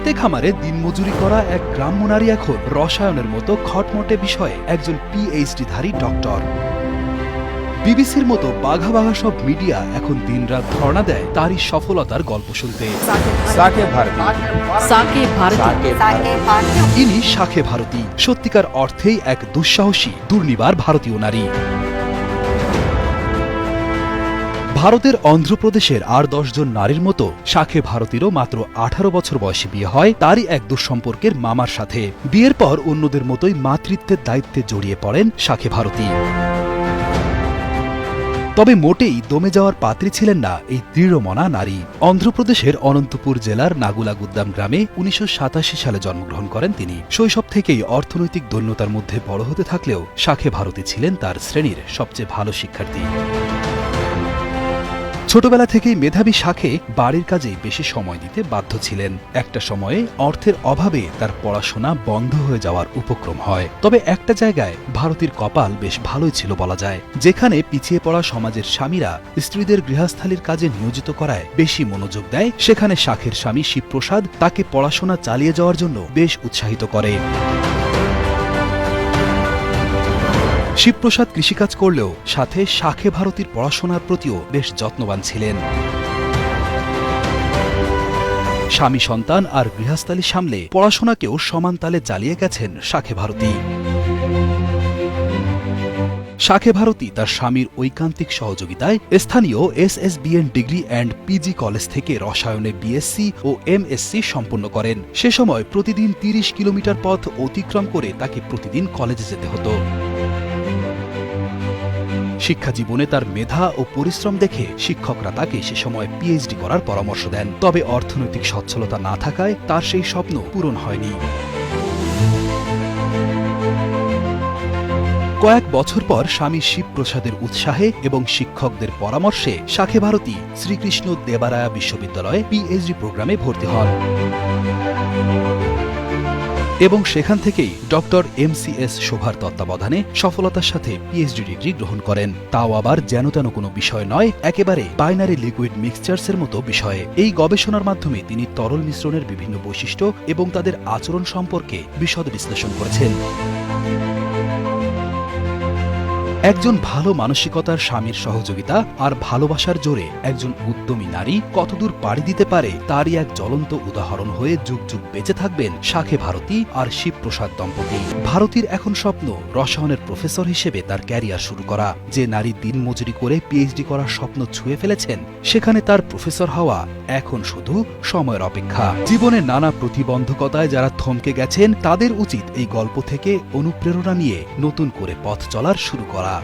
খেতে খামারে দিনমজুরি করা এক গ্রাম্য নারী এখন রসায়নের মতো খটমটে বিষয়ে একজন পিএইচডিধারী ডক্টর। বিবিসির মতো বাঘা বাঘা সব মিডিয়া এখন দিনরাত ধর্ণা দেয় তারই সফলতার গল্প শুনতে। ইনি শাকে ভারতী, সত্যিকার অর্থেই এক দুঃসাহসী দুর্নিবার ভারতীয় নারী। ভারতের অন্ধ্রপ্রদেশের আর 10 জন নারীর মতো শাকে ভারতীরও মাত্র 18 বছর বয়সে বিয়ে হয় তারই এক দুঃসম্পর্কের মামার সাথে। বিয়ের পর অন্যদের মতোই মাতৃত্বের দায়িত্বে জড়িয়ে পড়েন শাকে ভারতী। তবে মোটেই দমে যাওয়ার পাত্রী ছিলেন না এই দৃঢ়মনা নারী। অন্ধ্রপ্রদেশের অনন্তপুর জেলার নাগুলাগুদ্দাম গ্রামে 1987 সালে জন্মগ্রহণ করেন তিনি। শৈশব থেকেই অর্থনৈতিক দৈন্যতার মধ্যে বড় হতে থাকলেও শাকে ভারতী ছিলেন তার শ্রেণীর সবচেয়ে ভালো শিক্ষার্থী। ছোটবেলা থেকেই মেধাবী শাকে বাড়ির কাজেই বেশি সময় দিতে বাধ্য ছিলেন। একটা সময়ে অর্থের অভাবে তার পড়াশোনা বন্ধ হয়ে যাওয়ার উপক্রম হয়। তবে একটা জায়গায় ভারতীর কপাল বেশ ভালোই ছিল বলা যায়, যেখানে পিছিয়ে পড়া সমাজের স্বামীরা স্ত্রীদের গৃহস্থালির কাজে নিয়োজিত করায় বেশি মনোযোগ দেয়, সেখানে শাকের স্বামী শিবপ্রসাদ তাকে পড়াশোনা চালিয়ে যাওয়ার জন্য বেশ উৎসাহিত করে। শিবপ্রসাদ কৃষিকাজ করলেও সাথে শাকে ভারতীর পড়াশোনার প্রতিও বেশ যত্নবান ছিলেন। স্বামী সন্তান আর গৃহস্থালী সামলে পড়াশোনাকেও সমান তালে চালিয়ে গেছেন শাকে ভারতী। শাকে ভারতী তার স্বামীর ঐকান্তিক সহযোগিতায় স্থানীয় SSBN degree and PG college থেকে রসায়নে BSc ও MSc সম্পন্ন করেন। সে সময় প্রতিদিন 30 কিলোমিটার পথ অতিক্রম করে তাকে প্রতিদিন কলেজে যেতে হতো। শিক্ষা জীবনে তার মেধা ও পরিশ্রম দেখে শিক্ষকরা তাকে সে সময় PhD করার পরামর্শ দেন। তবে অর্থনৈতিক সচ্ছলতা না থাকায় তার সেই স্বপ্ন পূরণ হয়নি। কয়েক বছর পর স্বামী শিবপ্রসাদের উৎসাহে এবং শিক্ষকদের পরামর্শে শাকে ভারতী শ্রীকৃষ্ণ দেবারায়া বিশ্ববিদ্যালয়ে PhD প্রোগ্রামে ভর্তি হন এবং সেখান থেকেই ডক্টর MCS শোভার তত্ত্বাবধানে সফলতার সাথে PhD ডিগ্রি গ্রহণ করেন। তাও আবার যেন তেন কোনো বিষয় নয়, একেবারে বাইনারি লিকুইড মিক্সচার্সের মতো বিষয়ে। এই গবেষণার মাধ্যমে তিনি তরল মিশ্রণের বিভিন্ন বৈশিষ্ট্য এবং তাদের আচরণ সম্পর্কে বিশদ বিশ্লেষণ করেছেন। একজন ভালো মানসিকতার স্বামীর সহযোগিতা আর ভালোবাসার জোরে একজন উদ্যমী নারী কতদূর পাড়ি দিতে পারে তারই এক জ্বলন্ত উদাহরণ হয়ে যুগ যুগ বেঁচে থাকবেন শাকে ভারতী আর শিবপ্রসাদ দম্পতি। ভারতীর এখন স্বপ্ন রসায়নের প্রফেসর হিসেবে তার ক্যারিয়ার শুরু করা। যে নারী দিনমজুরি করে PhD করার স্বপ্ন ছুঁয়ে ফেলেছেন, সেখানে তার প্রফেসর হওয়া এখন শুধু সময়ের অপেক্ষা। জীবনের নানা প্রতিবন্ধকতায় যারা থমকে গেছেন, তাদের উচিত এই গল্প থেকে অনুপ্রেরণা নিয়ে নতুন করে পথ চলার শুরু করা।